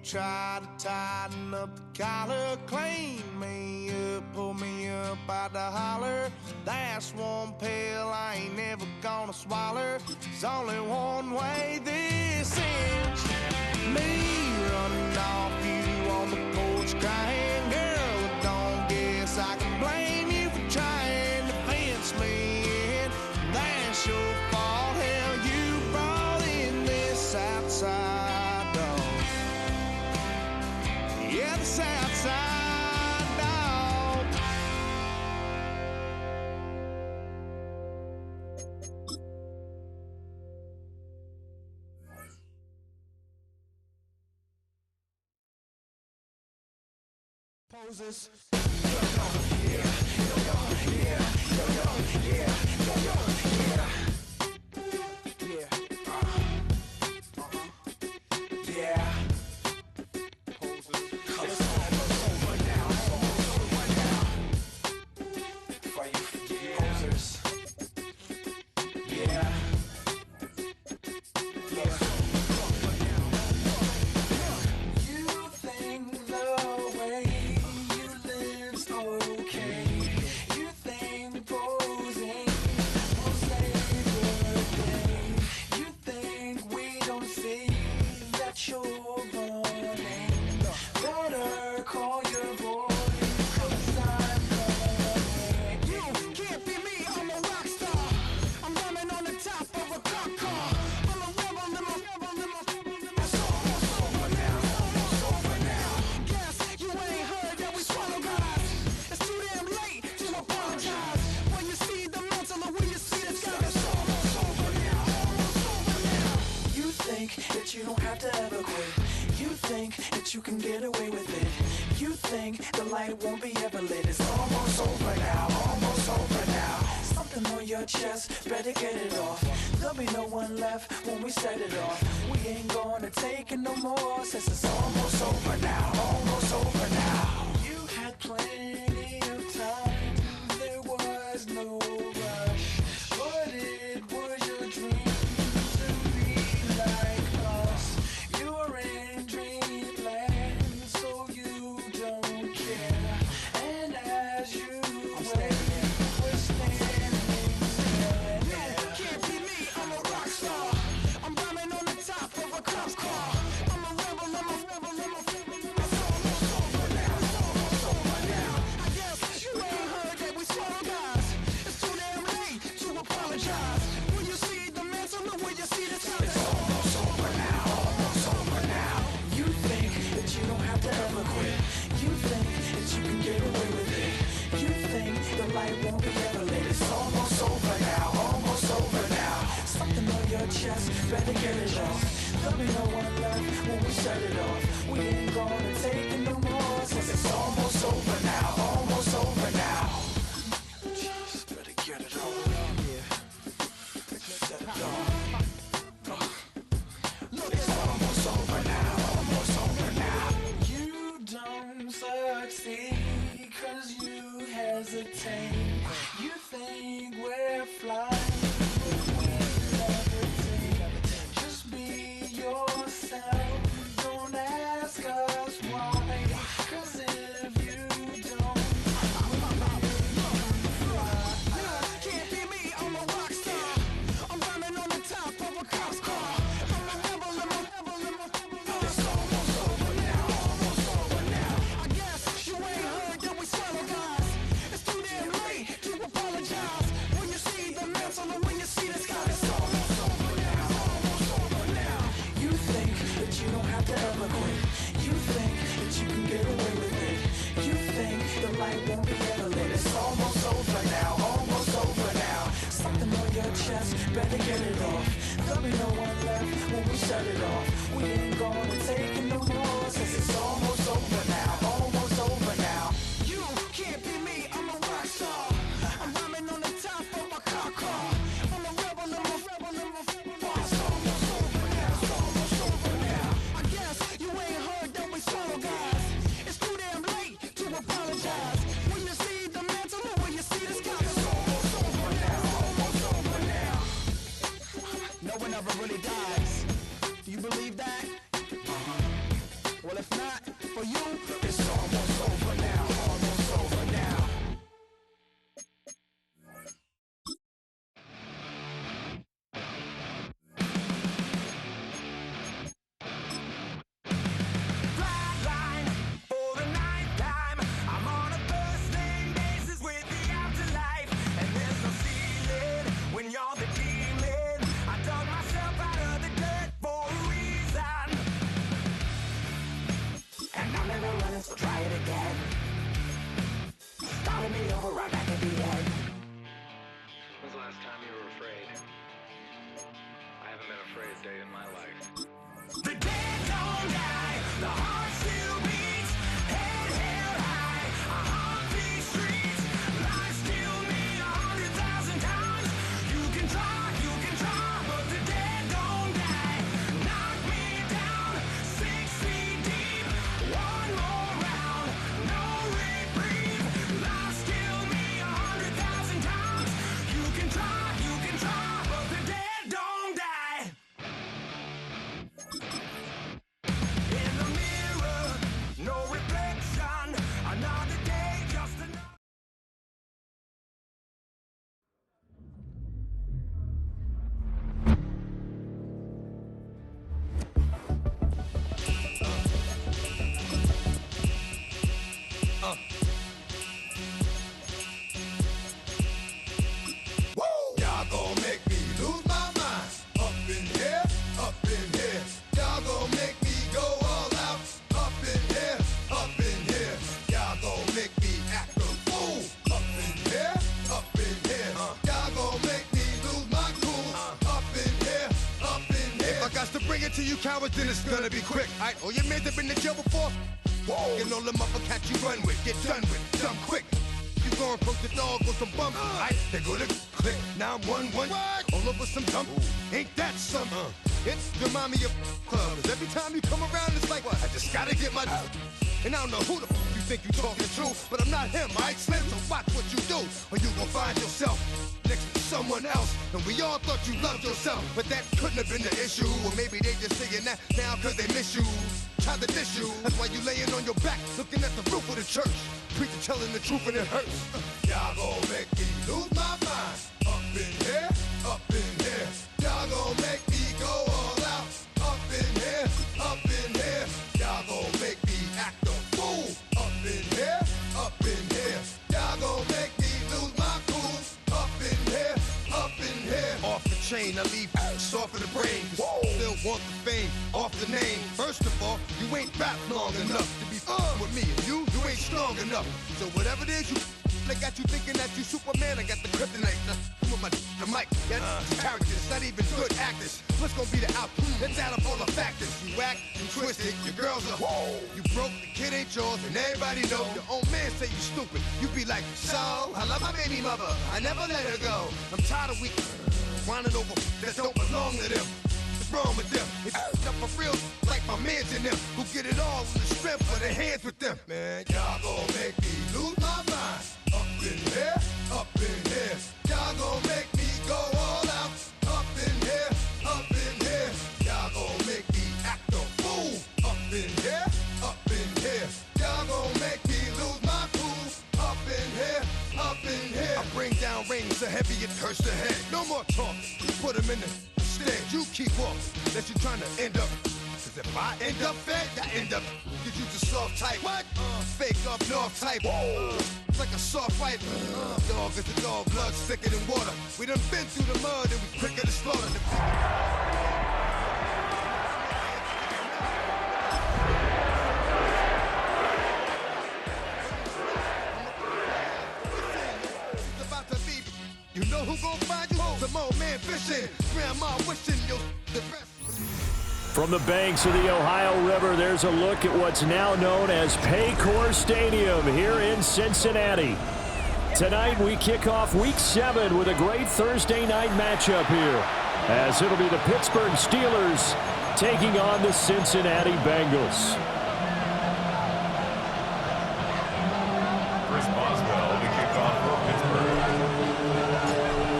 try to tighten up the collar, clean me up, pull me up out the holler. That's one pill I ain't never gonna swallow. There's only one way this ends. Me running off you on the porch crying, girl, I don't guess I can blame you for trying to fence me in. That's your fault, hell, you brought in this outside dog. Yeah, this outside dog. Poses. That you don't have to ever quit. You think that you can get away with it. You think the light won't be ever lit. It's almost over now, almost over now. Something on your chest, better get it off. There'll be no one left when we set it off. We ain't gonna take it no more, since it's almost over now, almost over now. You had plenty of time, there was no rush, but it was your dream. Better get it off. There'll be no one left when we set it off. We ain't gonna take it no more, since it's almost over now, almost over now. Just better get it off. Yeah, set it off. Look, it's almost over now, almost over now. You don't succeed 'cause you hesitate. You think we're flying. Don't ask us why, 'cause if you don't The dead don't die, the heart still beats, head held high, I haunt these streets, life still me 100,000 times. You can try, but the dead don't die. Knock me down, 6 feet deep, one more round, no reprieve. Life still me 100,000 times. You can try, but the dead don't die. In the mirror, no reflection, another day, just another. Y'all gon' make me lose my mind. Up in here, up in here. Y'all gon' make me go all out. Up in here, up in here. Y'all gon' make me act a fool. Up in here, up in here. Y'all gon' make me lose my cool. Up in here, up in here. If I got to bring it to you cowards, then it's gonna be quick. Alright, all your men have been in jail before. Whoa, you know the motherfucker you run with, get done with, dumb quick. You gon' approach the dog with some bump. Alright, they go to click. Now I'm 1-1. All over some dump. Ain't that something? It's remind me of clubs. Every time you come around, it's like, I just gotta get my. And I don't know who the you think you talking to, but I'm not him, alright, Slim? So watch what you do, or you gon' find yourself next to someone else. And we all thought you loved yourself, but that couldn't have been the issue. Or maybe they just saying that now cause they miss you. Try to diss you. That's why you laying on your back, looking at the roof of the church. Preacher telling the truth and it hurts. Y'all gon' make me lose my mind. Up in here, up in here. Y'all gon' make me go all out. Up in here, up in here. Y'all gon' make me act a fool. Up in here, up in here. Y'all gon' make me lose my cool. Up in here, up in here. Off the chain, I leave soft in the brain. Still want the fame, off the name. First of all, you ain't rap long enough to be with me. And you ain't strong enough. So whatever it is you they got you thinking that you Superman. I got the kryptonite. With my the mic. Yeah, characters, not even good actors. What's gonna be the outcome? It's out of all the factors. You act, you twisted, your girls are you broke, the kid ain't yours, and everybody know. Your own man say you stupid. You be like, so I love my baby mother. I never let her go. I'm tired of weak whining over that don't belong to them. What's wrong with them? It's up for real, like my mans in them, who get it all in the strength of their hands with them. Man, y'all gon' make me lose my mind. Up in here, up in here. Y'all gon' make me go all out. Up in here, up in here. Y'all gon' make me act a fool. Up in here, up in here. Y'all gon' make me lose my cool. Up in here, up in here. I bring down rings so heavy it hurts the head. No more talk, put them in the stand. You keep off, unless you're trying to end up. Cause if I end up fed, I end up. Cause you just soft type. What? Fake up north type. It's like a soft fight. Dog is a dog, blood thicker than water. We done been through the mud and we quicker to slaughter. You know who gon' find you? Some old man fishing. Grandma wishing you the best. From the banks of the Ohio River, there's a look at what's now known as Paycor Stadium here in Cincinnati. Tonight we kick off Week 7 with a great Thursday night matchup here, as it'll be the Pittsburgh Steelers taking on the Cincinnati Bengals.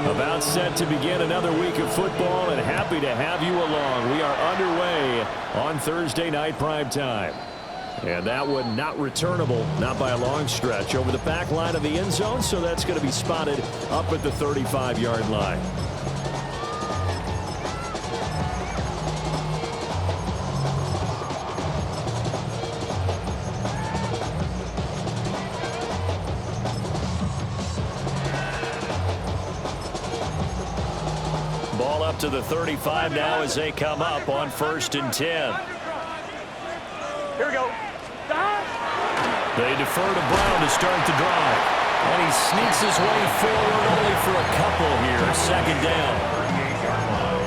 About set to begin another week of football, and happy to have you along. We are underway on Thursday night primetime. And that one not returnable, not by a long stretch, over the back line of the end zone, so that's going to be spotted up at the 35-yard line. Ball up to the 35 now as they come up on 1st and 10. Here we go. They defer to Brown to start the drive. And he sneaks his way forward only for a couple here. 2nd down.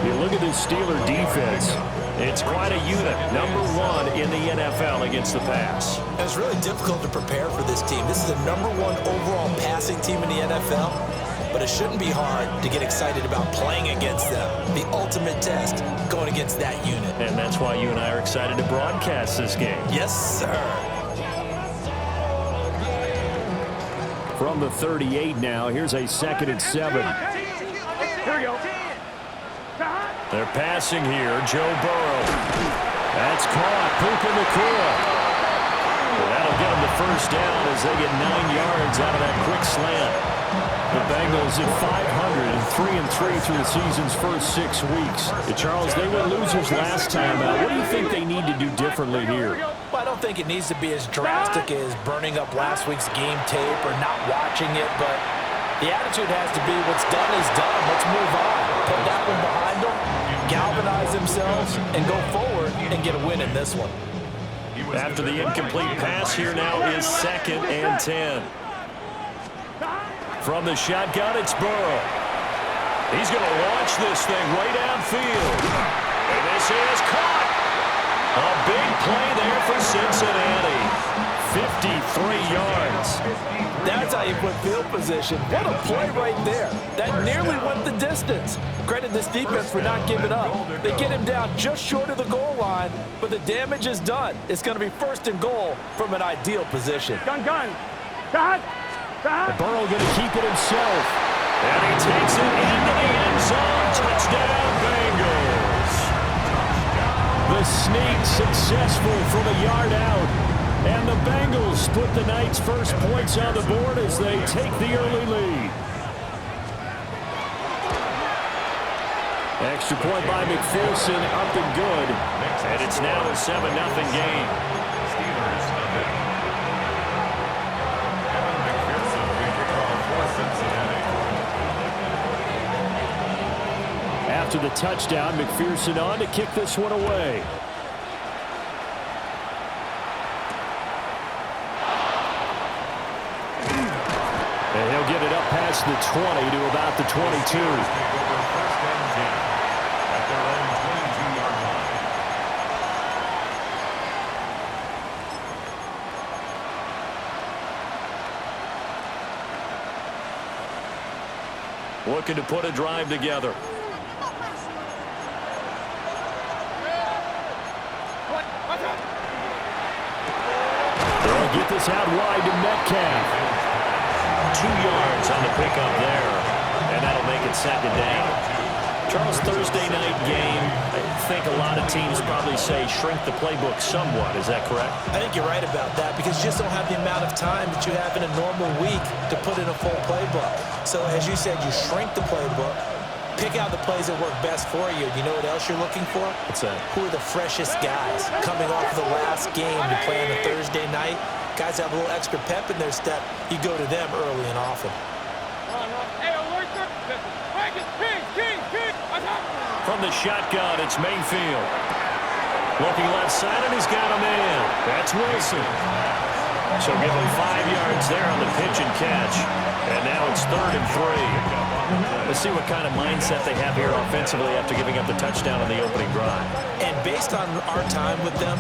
You look at this Steeler defense. It's quite a unit. Number 1 in the NFL against the pass. And it's really difficult to prepare for this team. This is the number 1 overall passing team in the NFL, but it shouldn't be hard to get excited about playing against them. The ultimate test going against that unit. And that's why you and I are excited to broadcast this game. Yes, sir. From the 38 now, here's a 2nd and 7. Here we go. They're passing here. Joe Burrow. That's caught. Puka Nacua. Well, that'll get them the first down as they get 9 yards out of that quick slant. The Bengals at 500 and 3-3 through the season's first 6 weeks. Charles, they were losers last time out. What do you think they need to do differently here? Well, I don't think it needs to be as drastic as burning up last week's game tape or not watching it, but the attitude has to be what's done is done. Let's move on. Put that one behind them, galvanize themselves, and go forward and get a win in this one. After the incomplete pass, here now is 2nd and 10. From the shotgun, it's Burrow. He's going to launch this thing way downfield. And this is caught. A big play there for Cincinnati. 53 yards. That's how you put field position. What a play right there. That nearly went the distance. Credit this defense for not giving up. They get him down just short of the goal line, but the damage is done. It's going to be 1st and goal from an ideal position. Gun. And Burrow going to keep it himself. And he takes it into the end zone. Touchdown, Bengals. The sneak successful from a yard out. And the Bengals put the night's first points on the board as they take the early lead. Extra point by McPherson, up and good. And it's now a 7-0 game. After the touchdown, McPherson on to kick this one away. And he'll get it up past the 20 to about the 22. Looking to put a drive together. They'll get this out wide to Metcalf. 2 yards on the pickup there, and that'll make it 2nd down. Charles, Thursday night game, I think a lot of teams probably say shrink the playbook somewhat. Is that correct? I think you're right about that because you just don't have the amount of time that you have in a normal week to put in a full playbook. So as you said, you shrink the playbook, pick out the plays that work best for you. You know what else you're looking for? What's that? Who are the freshest guys coming off the last game to play on a Thursday night? Guys have a little extra pep in their step. You go to them early and often. From the shotgun, it's Mayfield. Looking left side, and he's got a man. That's Wilson. So give him 5 yards there on the pitch and catch. And now it's 3rd and 3. Let's see what kind of mindset they have here offensively after giving up the touchdown on the opening drive. And based on our time with them,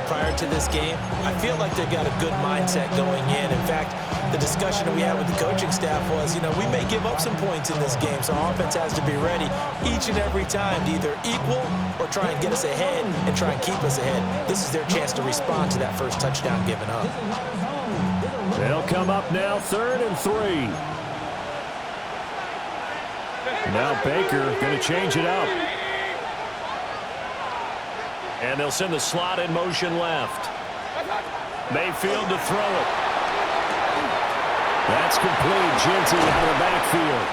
prior to this game, I feel like they've got a good mindset going in. In fact, the discussion that we had with the coaching staff was, we may give up some points in this game, so our offense has to be ready each and every time to either equal or try and get us ahead and try and keep us ahead. This is their chance to respond to that first touchdown given up. They'll come up now 3rd and 3. Now Baker going to change it up. And they'll send the slot in motion left. Mayfield to throw it. That's complete. Genty out of the backfield.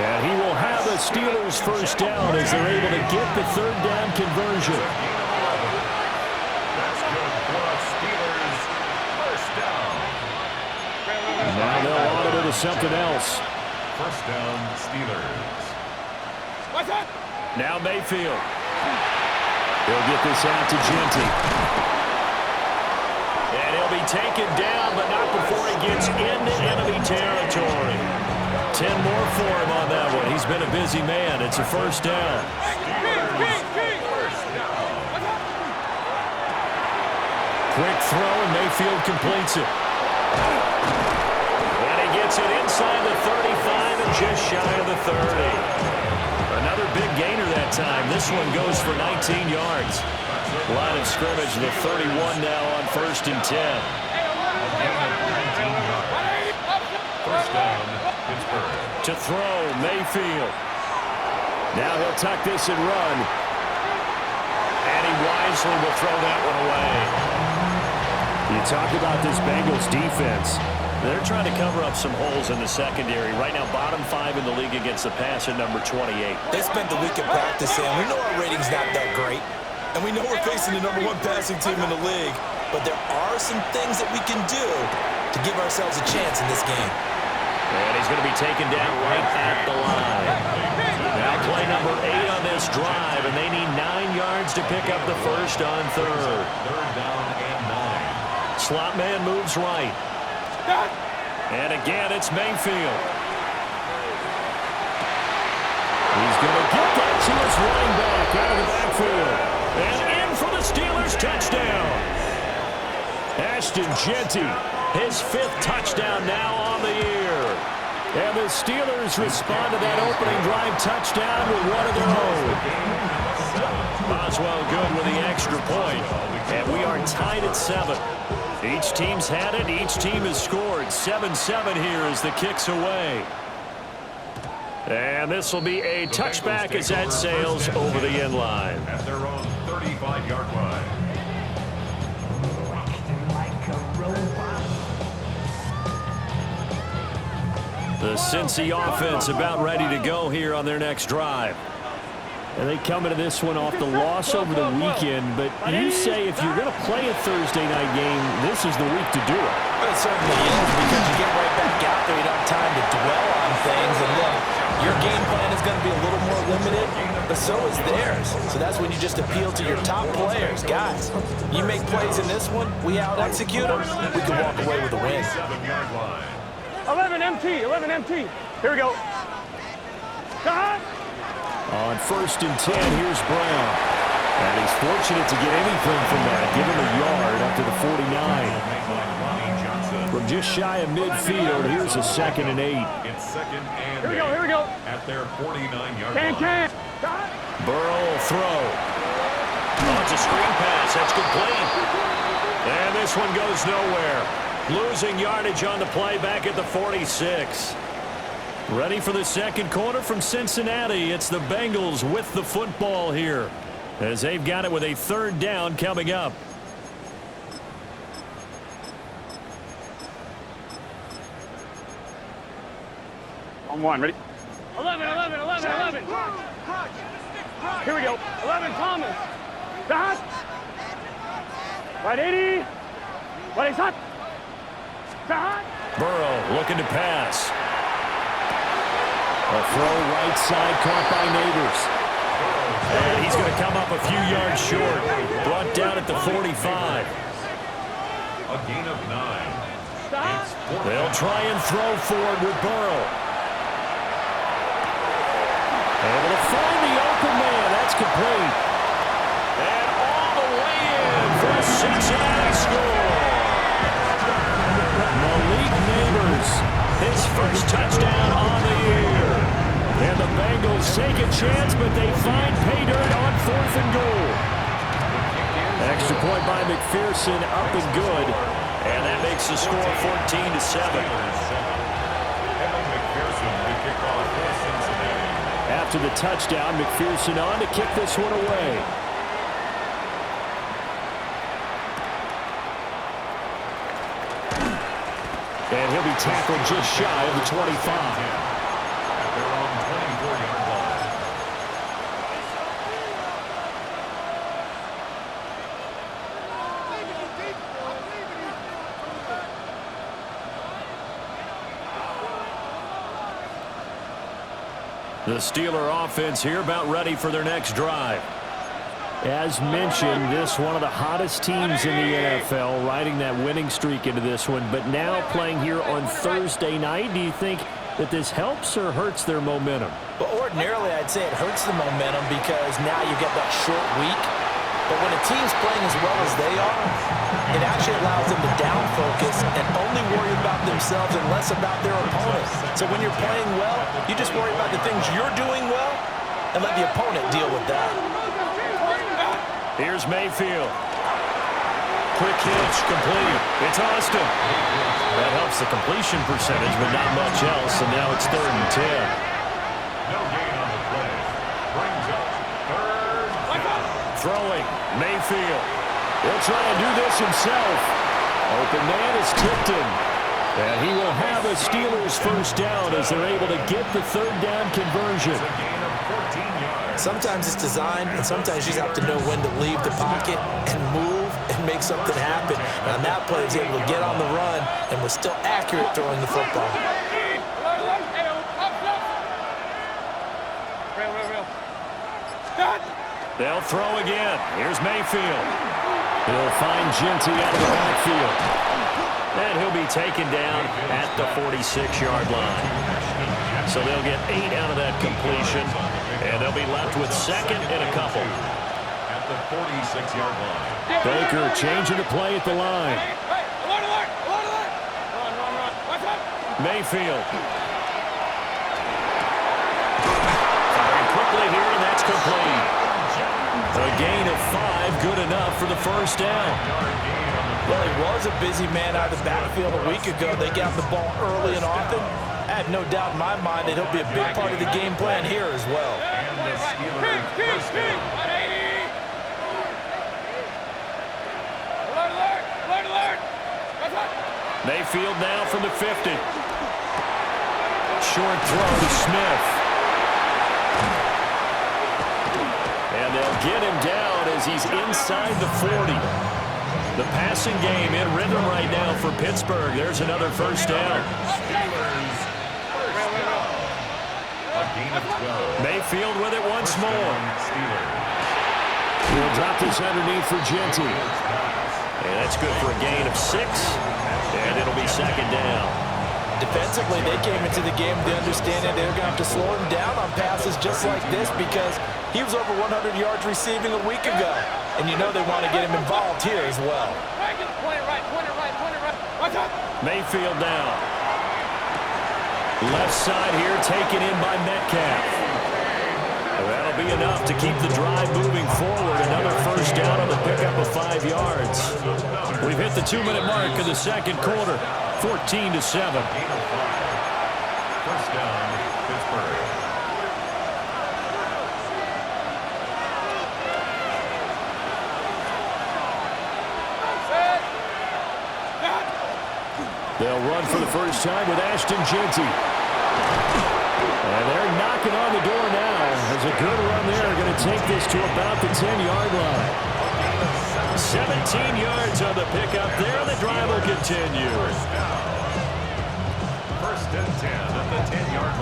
And he will have the Steelers first down as they're able to get the 3rd down conversion. Now they'll auto to something else. First down, Steelers. Now Mayfield. He'll get this out to Genty. And he'll be taken down, but not before he gets into enemy territory. 10 more for him on that one. He's been a busy man. It's a first down. Quick throw, and Mayfield completes it. And he gets it inside the 35 and just shy of the 30. Another big gainer that time. This one goes for 19 yards. Line of scrimmage, the 31 now on 1st and 10. First down, Pittsburgh. To throw, Mayfield. Now he'll tuck this and run. And he wisely will throw that one away. You talk about this Bengals defense. They're trying to cover up some holes in the secondary. Right now, bottom 5 in the league against the pass at number 28. They spent the week at practice, and we know our rating's not that great. And we know we're facing the #1 passing team in the league. But there are some things that we can do to give ourselves a chance in this game. And he's going to be taken down right at the line. Now play number 8 on this drive, and they need 9 yards to pick up the first on 3rd. Third down and 9. Slot man moves right. And again, it's Mayfield. He's going to get that to his running back out of the backfield. And in for the Steelers touchdown. Ashton Jeanty, his 5th touchdown now on the year. And the Steelers respond to that opening drive touchdown with one of their own. Boswell good with the extra point. And we are tied at 7. Each team's had it. Each team has scored. 7-7 here as the kick's away. And this will be a touchback as that sails over the end line. At their own 35-yard line. The Cincy offense about ready to go here on their next drive. And they come into this one off the loss over the weekend, but you say if you're going to play a Thursday night game, this is the week to do it. But it certainly is, because you get right back out there, you don't have time to dwell on things, and look, your game plan is going to be a little more limited, but so is theirs. So that's when you just appeal to your top players. Guys, you make plays in this one, we out-execute them, we can walk away with a win. 7-yard line. 11 MT, 11 MT. Here we go. Cut. On 1st and 10, here's Brown. And he's fortunate to get anything from that. Give him a yard up to the 49. From just shy of midfield, here's a 2nd and 8. It's 2nd and 8. Here we go. At their 49-yard Can. line. Burrow will throw. Oh, it's a screen pass. That's complete. And this one goes nowhere. Losing yardage on the play back at the 46. Ready for the second quarter from Cincinnati. It's the Bengals with the football here, as they've got it with a 3rd down coming up. On 1, ready? 11. Here we go. 11, Thomas. Dot. Right 80. Right, he's hot. Dot. Burrow looking to pass. A throw right side caught by Neighbors. And he's going to come up a few yards short. Brought down at the 45. A gain of 9. They'll try and throw forward with Burrow. Able to find the open man. That's complete. And all the way in for a Cincinnati score. Malik Neighbors, his first touchdown on the year. And the Bengals take a chance, but they find pay dirt on 4th and goal. Extra point by McPherson, up and good. And that makes the score 14-7. After the touchdown, McPherson on to kick this one away. And he'll be tackled just shy of the 25. The Steeler offense here about ready for their next drive. As mentioned, this one of the hottest teams in the NFL, riding that winning streak into this one, but now playing here on Thursday night. Do you think that this helps or hurts their momentum? But ordinarily, I'd say it hurts the momentum, because now you get that short week. But when a team's playing as well as they are, it actually allows them to down focus and only worry about themselves and less about their opponent. So when you're playing well, you just worry about the things you're doing well and let the opponent deal with that. Here's Mayfield. Quick hitch, complete. It's Austin. That helps the completion percentage, but not much else, and now it's 3rd and 10. No gain on the play. Brings up 3rd down. Throwing, Mayfield. He'll try and do this himself. Open man is Tipton. And he will have a Steelers first down as they're able to get the 3rd down conversion. It's a gain of 14 yards. Sometimes it's designed, and sometimes you just have to know when to leave the pocket and move and make something happen. And on that play, he's able to get on the run and was still accurate throwing the football. They'll throw again. Here's Mayfield. He'll find Genty out of the backfield. And he'll be taken down at the 46-yard line. So they'll get 8 out of that completion, and they'll be left with 2nd and a couple. At the 46-yard line. Baker changing the play at the line. Mayfield. Firing quickly here, and that's complete. A gain of 5, good enough for the first down. Well, he was a busy man out of the backfield a week ago. They got the ball early and often. I have no doubt in my mind that he'll be a big part of the game plan here as well. And the Steelers first down. Mayfield now from the 50. Short throw to Smith. And they'll get him down as he's inside the 40. The passing game in rhythm right now for Pittsburgh. There's another first down. Steelers first down. A gain of 12. Mayfield with it once more. Steelers. He'll drop this underneath for Genty. And that's good for a gain of 6. And it'll be 2nd down. Defensively, they came into the game with the understanding they're going to have to slow him down on passes just like this because he was over 100 yards receiving a week ago. And you know they want to get him involved here as well. Mayfield down. Left side here taken in by Metcalf. That'll be enough to keep the drive moving forward. Another first down on the pickup of 5 yards. We've hit the 2-minute mark of the second quarter. 14-7. First down, Pittsburgh. They'll run for the first time with Ashton Genty. And they're knocking on the door now. There's a good run there. Going to take this to about the 10-yard line. 17 yards on the pickup there. The drive will continue. First and 10 at the 10-yard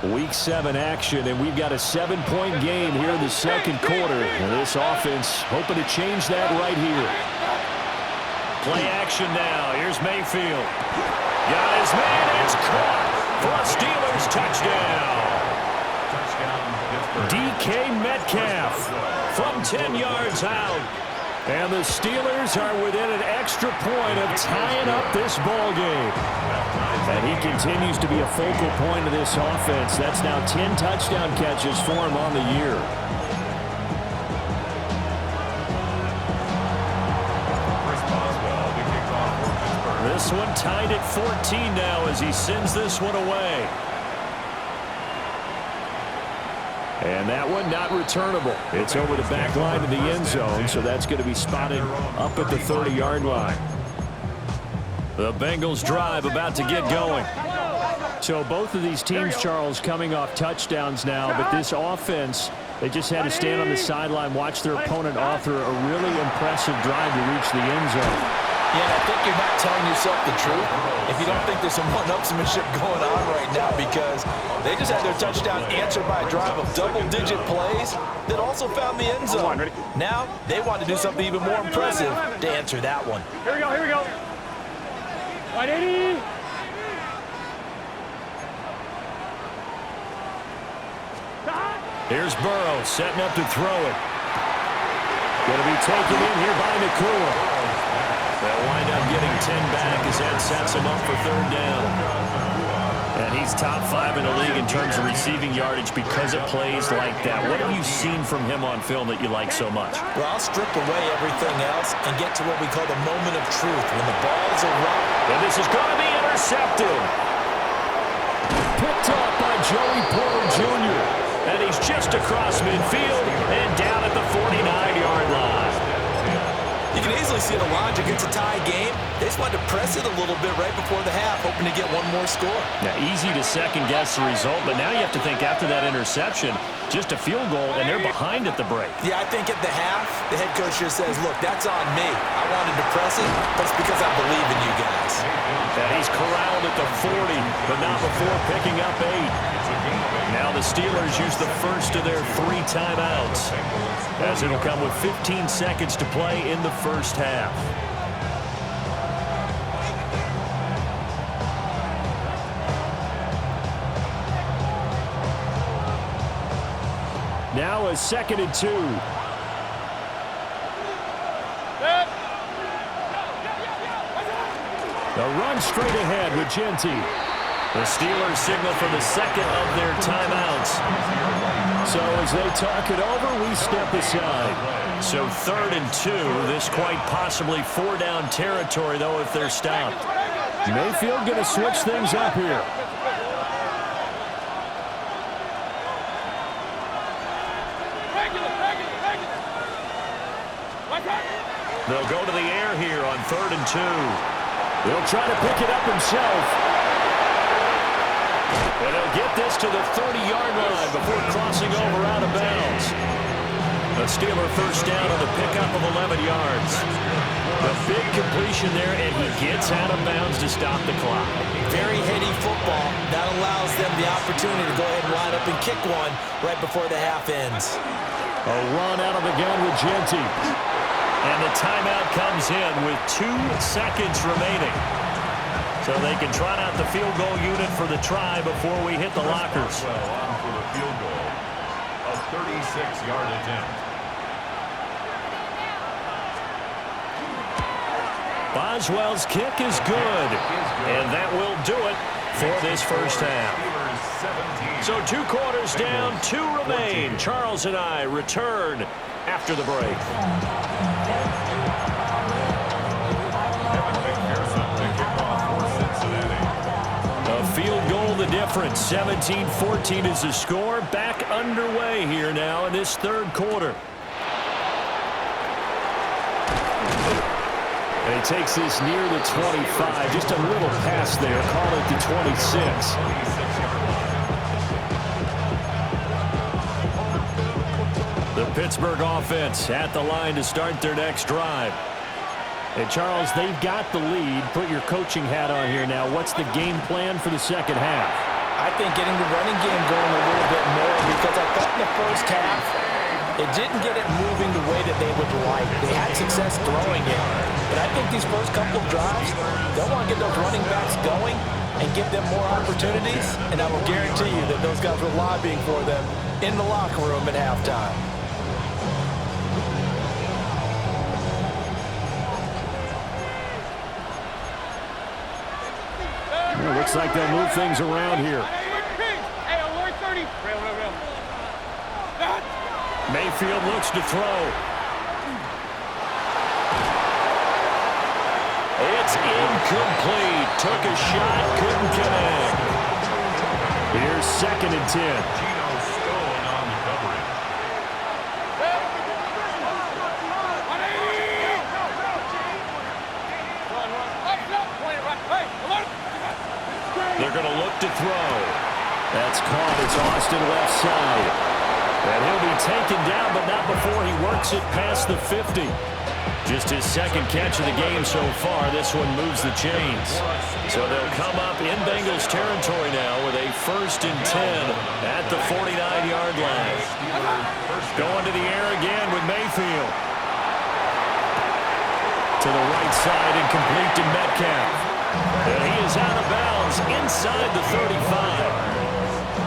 line. Week 7 action, and we've got a 7-point game here in the second quarter. And this offense hoping to change that right here. Play action now. Here's Mayfield. Got his man. It's caught for a Steelers touchdown. DK Metcalf from 10 yards out. And the Steelers are within an extra point of tying up this ball game. And he continues to be a focal point of this offense. That's now 10 touchdown catches for him on the year. This one tied at 14 now as he sends this one away. And that one not returnable. It's over the back line of the end zone, so that's going to be spotted up at the 30-yard line. The Bengals drive about to get going. So both of these teams, Charles, coming off touchdowns now, but this offense, they just had to stand on the sideline, watch their opponent author a really impressive drive to reach the end zone. Yeah, and I think you're not telling yourself the truth if you don't think there's some one-upsmanship going on right now because they just had their touchdown answered by a drive of double-digit plays that also found the end zone. Now they want to do something even more impressive to answer that one. Here we go, here we go. 180. Here's Burrow setting up to throw it. taken in here by Nakua. They'll wind up getting 10 back as that sets him up for third down. And he's top 5 in the league in terms of receiving yardage because it plays like that. What have you seen from him on film that you like so much? Well, I'll strip away everything else and get to what we call the moment of truth, when the balls are right. And this is going to be intercepted. Picked up by Joey Porter Jr. And he's just across midfield and down at the 49-yard line. You can easily see the logic. It's a tie game. They just wanted to press it a little bit right before the half, hoping to get one more score. Now, easy to second-guess the result, but now you have to think after that interception, just a field goal, and they're behind at the break. Yeah, I think at the half, the head coach just says, look, that's on me. I wanted to press it, but it's because I believe in you guys. And he's corralled at the 40, but not before picking up 8. Now the Steelers use the first of their 3 timeouts, as it'll come with 15 seconds to play in the first half. Now a 2nd and 2. The run straight ahead with Genty. The Steelers signal for the second of their timeouts. So as they talk it over, we step aside. So 3rd and 2. This quite possibly 4-down territory, though, if they're stopped. Mayfield going to switch things up here. They'll go to the air here on 3rd and 2. They'll try to pick it up himself. And he'll get this to the 30-yard line before crossing over out of bounds. A Steeler first down on the pickup of 11 yards. A big completion there, and he gets out of bounds to stop the clock. Very heady football. That allows them the opportunity to go ahead and line up and kick one right before the half ends. A run out of the gun with Genty. And the timeout comes in with 2 seconds remaining. So they can trot out the field goal unit for the try before we hit the lockers. Well, on for the field goal. A 36-yard attempt. Boswell's kick is good. And that will do it for this first half. So 2 quarters down, 2 remain. Charles and I return after the break. Field goal the difference. 17-14 is the score. Back underway here now in this 3rd quarter. And he takes this near the 25. Just a little pass there. Call it the 26. The Pittsburgh offense at the line to start their next drive. And, Charles, they've got the lead. Put your coaching hat on here now. What's the game plan for the second half? I think getting the running game going a little bit more, because I thought in the first half it didn't get it moving the way that they would like. They had success throwing it. But I think these first couple of drives, they'll want to get those running backs going and give them more opportunities. And I will guarantee you that those guys were lobbying for them in the locker room at halftime. Looks like they'll move things around here. Mayfield looks to throw. It's incomplete. Took a shot, couldn't connect. Here's 2nd and 10. They're going to look to throw. That's caught. It's Austin left side. And he'll be taken down, but not before he works it past the 50. Just his 2nd catch of the game so far. This one moves the chains. So they'll come up in Bengals territory now with a 1st and 10 at the 49-yard line. Going to the air again with Mayfield. To the right side and complete to Metcalf. And he is out of bounds inside the 35.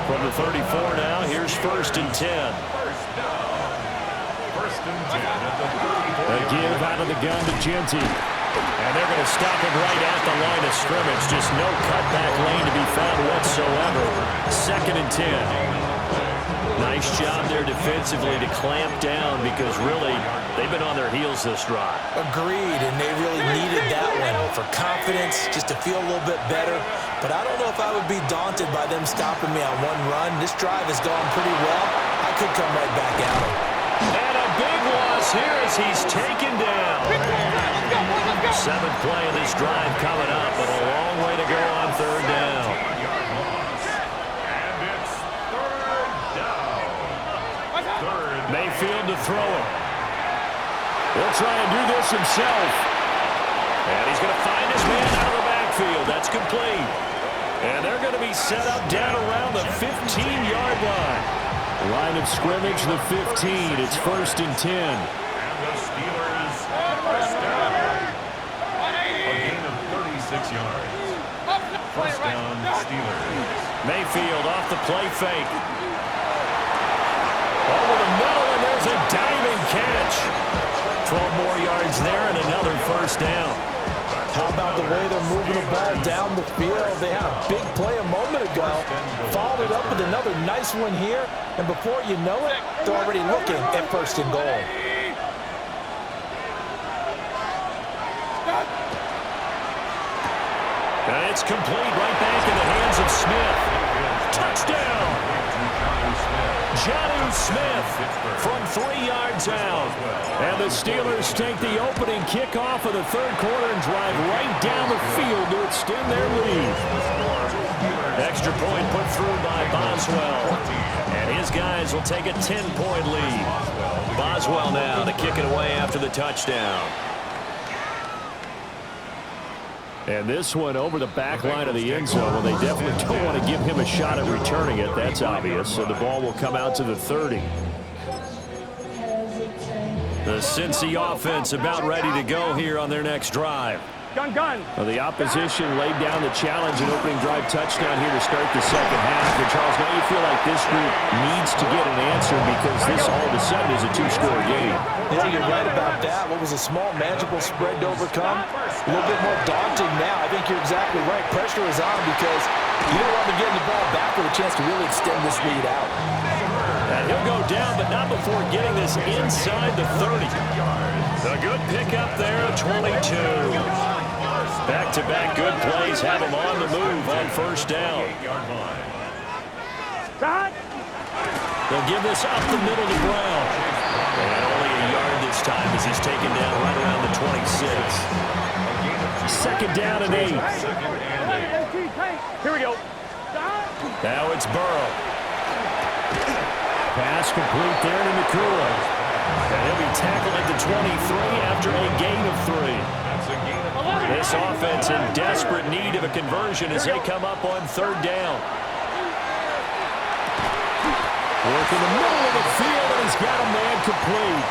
From the 34 now, here's 1st and 10. First and 10 at the 34. give out of the gun to Genty. And they're going to stop him right at the line of scrimmage. Just no cutback lane to be found whatsoever. 2nd and 10. Nice job there defensively to clamp down because really they've been on their heels this drive. Agreed, and they really needed that one for confidence, just to feel a little bit better. But I don't know if I would be daunted by them stopping me on one run. This drive has gone pretty well. I could come right back at him. And a big loss here as he's taken down. 7th play of this drive coming up, but a long way to go on 3rd down. And it's 3rd down. Mayfield to throw it. He'll try and do this himself. And he's going to find his man out of the backfield. That's complete. And they're going to be set up down around the 15-yard line. Line of scrimmage, the 15. It's 1st and 10. And the Steelers first down. A gain of 36 yards. First down, Steelers. Mayfield off the play fake. Over the middle, and there's a diving catch. 12 more yards there and another 1st down. How about the way they're moving the ball down the field? They had a big play a moment ago. Followed it up with another nice one here. And before you know it, they're already looking at 1st and goal. And it's complete right back in the hands of Smith. Touchdown! Jonnu Smith from 3 yards out. And the Steelers take the opening kickoff of the 3rd quarter and drive right down the field to extend their lead. Extra point put through by Boswell. And his guys will take a 10-point lead. Boswell now to kick it away after the touchdown. And this one over the back line of the end zone. Well, they definitely don't want to give him a shot at returning it. That's obvious. So the ball will come out to the 30. The Cincy offense about ready to go here on their next drive. Gun. Well, the opposition laid down the challenge and opening drive touchdown here to start the 2nd half. And Charles, now you feel like this group needs to get an answer because this all of a sudden is a 2-score game. Yeah, you're right about that. What was a small, manageable spread to overcome? A little bit more daunting now. I think you're exactly right. Pressure is on because you don't want to get the ball back with a chance to really extend this lead out. And he'll go down, but not before getting this inside the 30. A good pickup there at 22. Back-to-back good plays have him on the move on 1st down. They'll give this up the middle to Brown. And only a yard this time as he's taken down right around the 26. 2nd down and 8. Here we go. Now it's Burrow. Pass complete there to Nakua. And he'll be tackled at the 23 after a gain of 3. This offense in desperate need of a conversion as they come up on 3rd down. Work in the middle of the field, and he's got a man complete.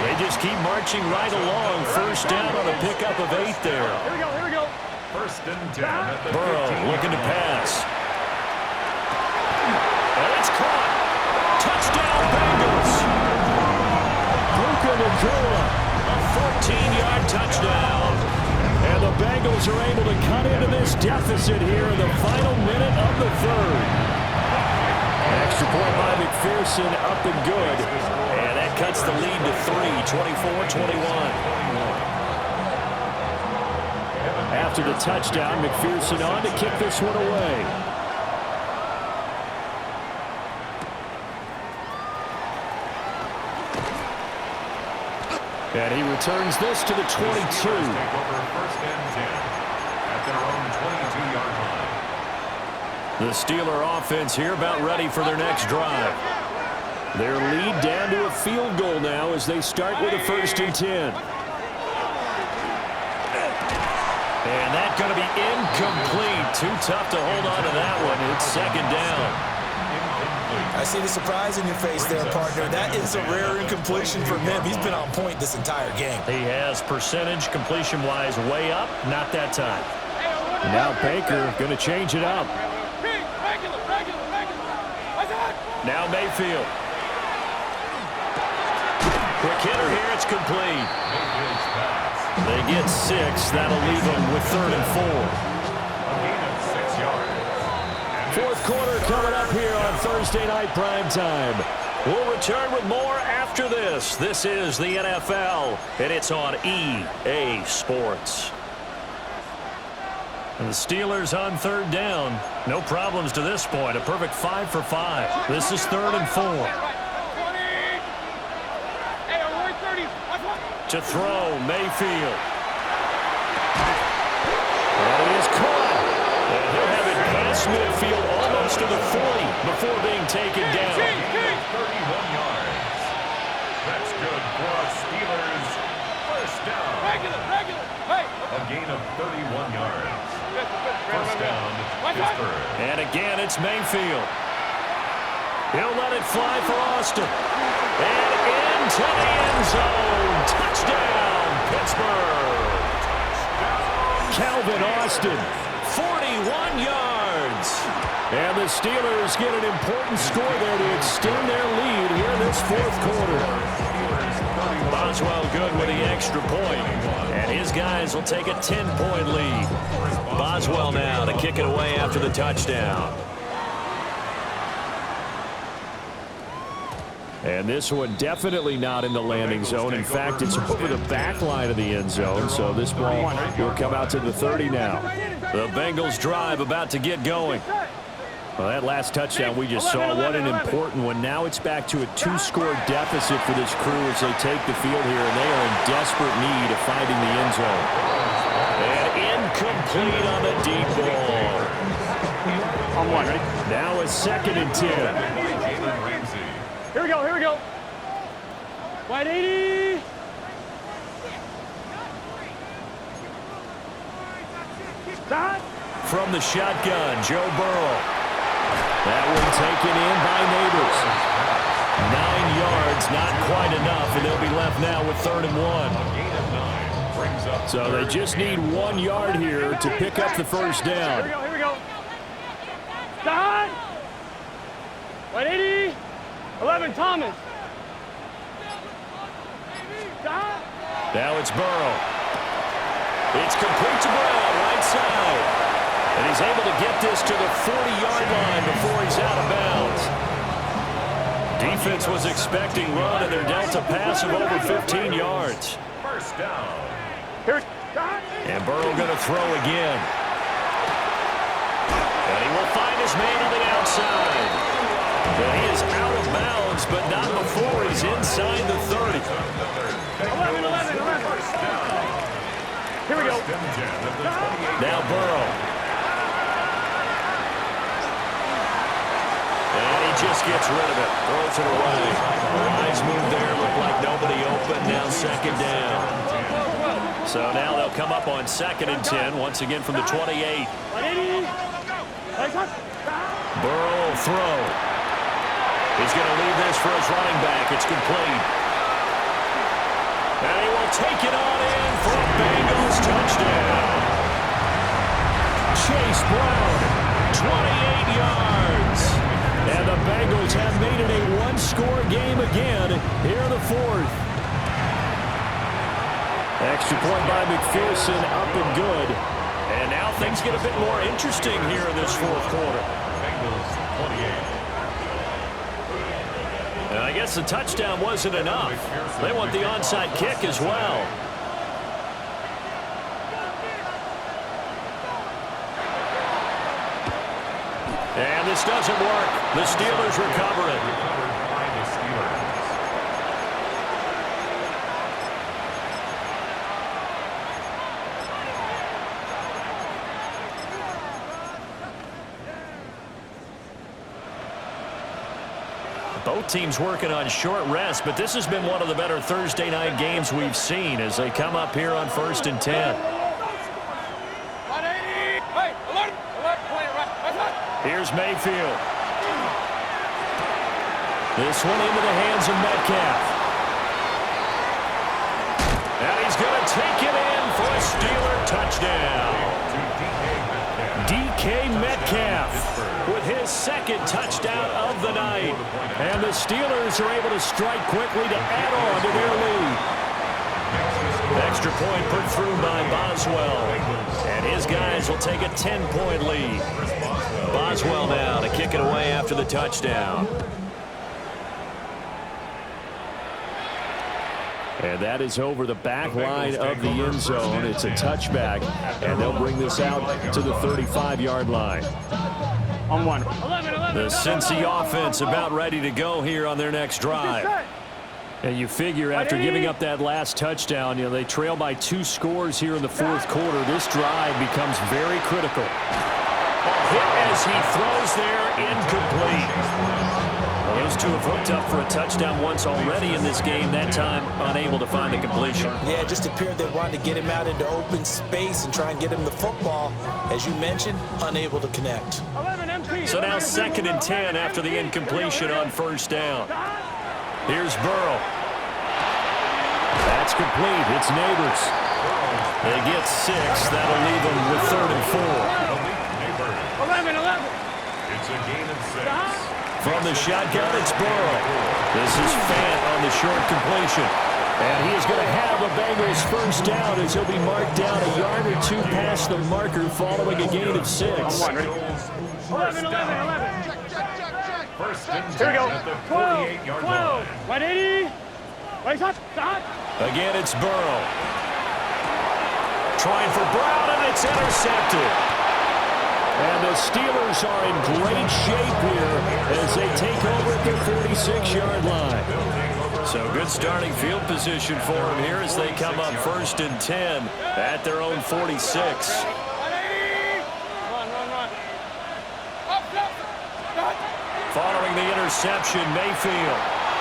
They just keep marching right along. 1st down on a pickup of 8 there. Here we go. 1st and 10 at the Burrow 15. looking to pass. And it's caught. Touchdown, Bengals. Luka Nakua. A 14-yard touchdown. And the Bengals are able to cut into this deficit here in the final minute of the 3rd. Extra point by McPherson, up and good. And that cuts the lead to 3, 24-21. After the touchdown, McPherson on to kick this one away. And he returns this to the 22. Take over 1st and 10 at their own 22-yard line. The Steeler offense here about ready for their next drive. Their lead down to a field goal now as they start with a 1st and 10. And that's going to be incomplete. Too tough to hold on to that one. It's 2nd down. I see the surprise in your face there, partner. That is a rare incompletion for him. He's been on point this entire game. He has percentage completion-wise way up. Not that time. Now Baker going to change it up. Now Mayfield. Quick Kidder here. It's complete. Mayfield's pass. They get 6. That'll leave them with 3rd and 4. A gain of 6 yards. And Fourth quarter coming up here on Thursday Night Primetime. We'll return with more after this. This is the NFL, and it's on EA Sports. And the Steelers on 3rd down. No problems to this point. A perfect 5 for 5. This is 3rd and 4. To throw, Mayfield. And it is caught. And he'll have it past midfield almost to the 40 before being taken down. 31 yards. That's good for a Steelers first down. A gain of 31 yards. First down, Pittsburgh. And again, it's Mayfield. He'll let it fly for Austin. And into the end zone. Touchdown, Pittsburgh. Calvin Austin, 41 yards. And the Steelers get an important score there to extend their lead here in this fourth quarter. Boswell good with the extra point. And his guys will take a 10-point lead. Boswell now to kick it away after the touchdown. And this one definitely not in the landing zone. In fact, it's over the back line of the end zone. So this ball will come out to the 30 now. The Bengals drive about to get going. Well, that last touchdown we just saw, what an important one. Now it's back to a 2-score deficit for this crew as they take the field here, and they are in desperate need of finding the end zone. And incomplete on the deep ball. On one, ready? Now a 2nd and 10. Here we go, here we go. Wide 80. Stop. From the shotgun, Joe Burrow. That one taken in by Neighbors. 9 yards, not quite enough, and they'll be left now with 3rd and 1. So they just need 1 yard here to pick up the first down. Here we go, here we go. Stop. Wide 80. 11, Thomas. Stop. Now it's Burrow. It's complete to Brown, right side. And he's able to get this to the 40-yard line before he's out of bounds. Defense was expecting run, and they're dealt a pass of over 15 yards. First down. And Burrow going to throw again. And he will find his man on the outside. And he is out of bounds, but not before he's inside the 30. 11. Here we go. Now Burrow. And he just gets rid of it. Throws it away. Nice move there. Looked like nobody open. Now 2nd down. So now they'll come up on 2nd and 10. Once again from the 28. Burrow will throw. He's going to leave this for his running back. It's complete. And he will take it on in for a Bengals touchdown. Chase Brown, 28 yards. And the Bengals have made it a 1-score game again here in the 4th. Extra point by McPherson, up and good. And now things get a bit more interesting here in this 4th quarter. Bengals 28. And I guess the touchdown wasn't enough. They want the onside kick as well. And this doesn't work. The Steelers recover it. Recovered by the Steelers. Both teams working on short rest, but this has been one of the better Thursday night games we've seen as they come up here on 1st and 10. Here's Mayfield. This one into the hands of Metcalf. And he's going to take it in for a Steeler touchdown. DK Metcalf with his 2nd touchdown of the night. And the Steelers are able to strike quickly to add on to their lead. extra point put through by Boswell. And his guys will take a 10-point lead. Boswell now to kick it away after the touchdown. And that is over the back line of the end zone. It's a touchback, and they'll bring this out to the 35-yard line. On one. The Cincy offense about ready to go here on their next drive. And you figure after giving up that last touchdown, they trail by 2 scores here in the fourth quarter. This drive becomes very critical. Hit as he throws there, incomplete. Well, those two have hooked up for a touchdown once already in this game, that time unable to find the completion. Yeah, it just appeared they wanted to get him out into open space and try and get him the football. As you mentioned, unable to connect. So now 2nd and 10 after the incompletion on first down. Here's Burrow. That's complete. It's Neighbors. They get 6. That'll leave them with 3rd and 4. 11. It's a gain of 6. From the shotgun, it's Burrow. This is Fant on the short completion. And he is going to have a Bengals first down as he'll be marked down a yard or 2 past the marker following a gain of 6. 11. First and 10 Here we go. at the 12. 48-yard line. 180. Wait, stop. Again, it's Burrow. Trying for Brown, and it's intercepted. And the Steelers are in great shape here as they take over at their 46-yard line. So good starting field position for them here as they come up 1st and 10 at their own 46. Following the interception, Mayfield.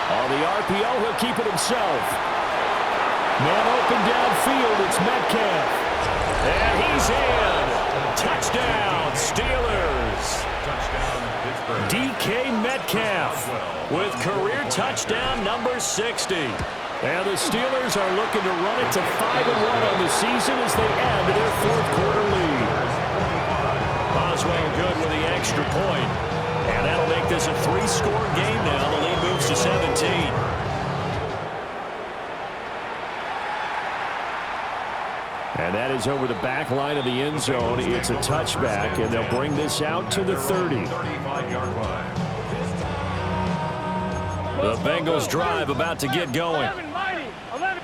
On the RPO, he'll keep it himself. Man open downfield, it's Metcalf. And he's in. Touchdown, Steelers. DK Metcalf with career touchdown number 60. And the Steelers are looking to run it to 5-1 on the season as they add to their 4th quarter lead. Boswell good with the extra point. And that'll make this a 3-score game now. The lead moves to 17. And that is over the back line of the end zone. It's a touchback, and they'll bring this out to the 30. 35-yard line. The Bengals drive about to get going.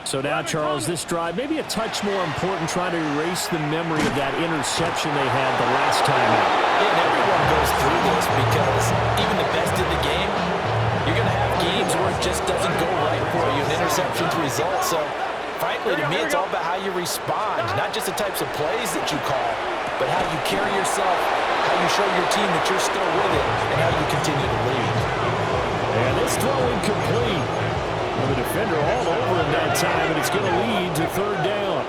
So now, Charles, this drive maybe a touch more important, trying to erase the memory of that interception they had the last time out. Yeah, and everyone goes through this because even the best in the game, you're going to have games where it just doesn't go right for you. An interception's result. So, frankly, to me, it's all about how you respond, not just the types of plays that you call, but how you carry yourself, how you show your team that you're still with it, and how you continue to lead. And this throw incomplete. Well, the defender all over him that time, and it's going to lead to 3rd down.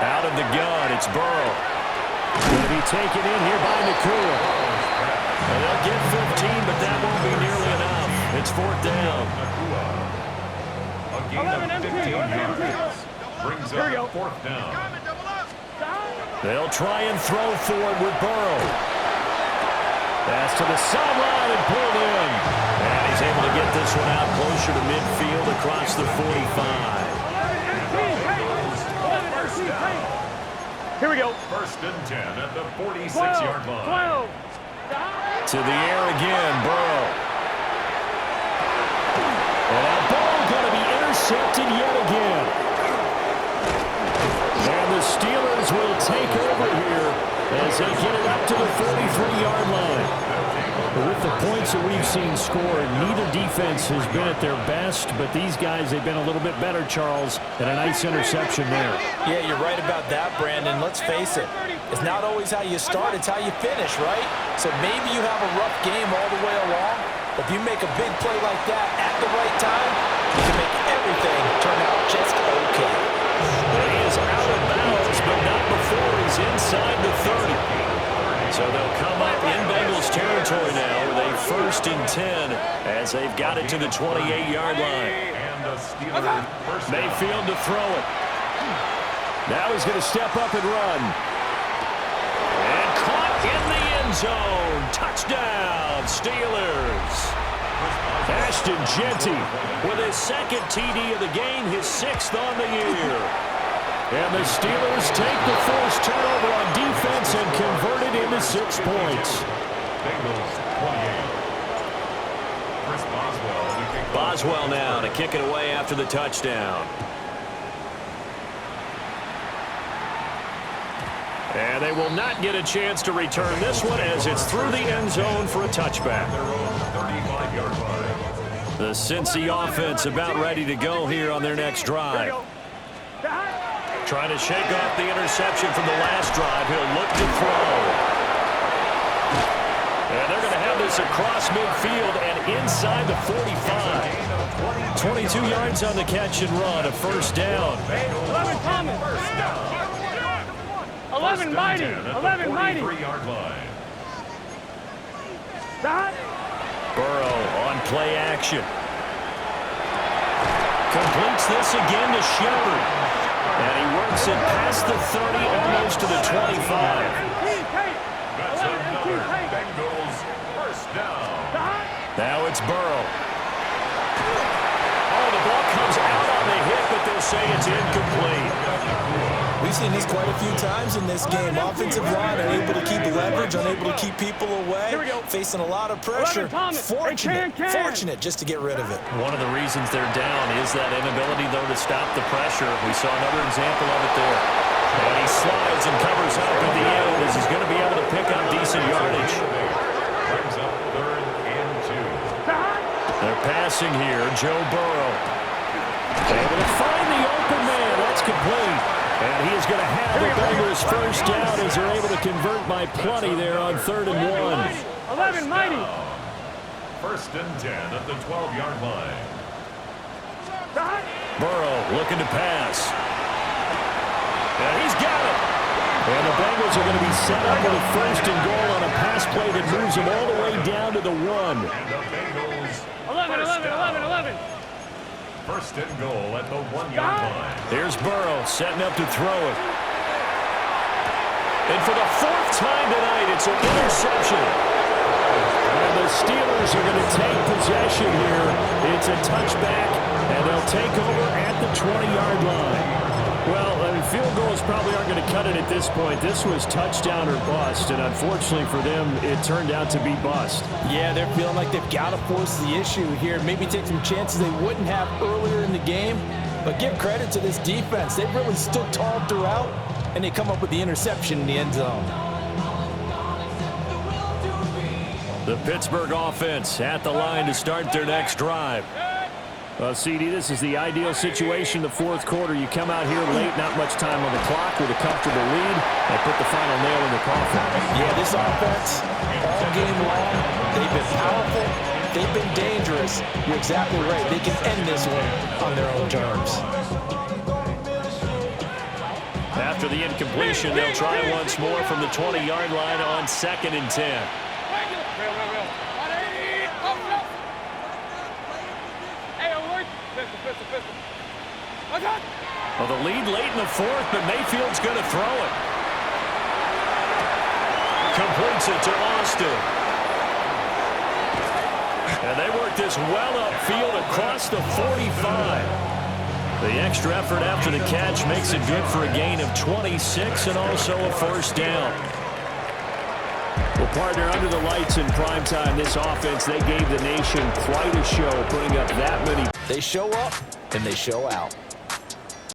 Out of the gun, it's Burrow. Going to be taken in here by Nakua. And they'll get 15, but that won't be nearly enough. It's 4th down. A gain of 15 yards. Brings up 4th down. They'll try and throw for it with Burrow. Pass to the sideline and pulled in. And he's able to get this one out closer to midfield across the 45. Here we go. 1st and 10 at the 46-yard line. 12. To the air again, Burrow. And that ball going to be intercepted yet again. And the Steelers will take over here as they get it up to the 43-yard line. With the points that we've seen scored, neither defense has been at their best, but these guys, they've been a little bit better, Charles, and a nice interception there. Yeah, you're right about that, Brandon. Let's face it, it's not always how you start, it's how you finish, right? So maybe you have a rough game all the way along, but if you make a big play like that at the right time, you can make everything turn out just okay. He is out of bounds, but not before he's inside the 30. So they'll come up in Bengals territory now with a 1st and 10 as they've got it to the 28-yard line. And the Steelers first down. Mayfield to throw it. Now he's going to step up and run. And caught in the end zone. Touchdown, Steelers. Ashton Genty with his second TD of the game, his 6th on the year. And the Steelers take the forced turnover on defense and convert it into 6 points. Bengals 28. Chris Boswell to kick Boswell now to kick it away after the touchdown. And they will not get a chance to return this one as it's through the end zone for a touchback. their own 35-yard line. The Cincy offense about ready to go here on their next drive. Trying to shake off the interception from the last drive. He'll look to throw. And they're going to have this across midfield and inside the 45. 22 yards on the catch and run, a first down. 11 Thomas. 11 Mighty. 11 Mighty. 43-yard line. Burrow on play action. Completes this again to Shepard. And he works it past the 30, almost to the 25. That's another Bengals first down. Now it's Burrow. Oh, the ball comes out on the hit, but they'll say it's incomplete. We've seen this quite a few times in this game. Offensive line unable to keep leverage, unable to keep people away, facing a lot of pressure. Fortunate just to get rid of it. One of the reasons they're down is that inability, though, to stop the pressure. We saw another example of it there. And he slides and covers up at the end as he's going to be able to pick up decent yardage. Brings up 3rd and 2. They're passing here. Joe Burrow. Able to find the open man. That's complete. And he is going to have the Bengals first down as they're able to convert by plenty there on 3rd and 1. 11 Mighty. 1st and 10 at the 12-yard line. Burrow looking to pass. And he's got it. And the Bengals are going to be set up with a 1st and goal on a pass play that moves them all the way down to the 1. And the Bengals 11. 1st and goal at the 1-yard line. Here's Burrow setting up to throw it. And for the 4th time tonight, it's an interception. And the Steelers are going to take possession here. It's a touchback, and they'll take over at the 20-yard line. Well, I mean, field goals probably aren't going to cut it at this point. This was touchdown or bust, and unfortunately for them, it turned out to be bust. Yeah, they're feeling like they've got to force the issue here. Maybe take some chances they wouldn't have earlier in the game. But give credit to this defense. They've really stood tall throughout, and they come up with the interception in the end zone. The Pittsburgh offense at the line to start their next drive. CD, this is the ideal situation, the 4th quarter. You come out here late, not much time on the clock with a comfortable lead, and put the final nail in the coffin. Yeah, this offense, all game long, they've been powerful, they've been dangerous. You're exactly right. They can end this one on their own terms. After the incompletion, they'll try once more from the 20-yard line on 2nd and 10. Well, the lead late in the 4th, but Mayfield's going to throw it. Completes it to Austin. And they work this well upfield across the 45. The extra effort after the catch makes it good for a gain of 26 and also a 1st down. Well, partner, under the lights in primetime, this offense, they gave the nation quite a show, putting up that many. They show up and they show out.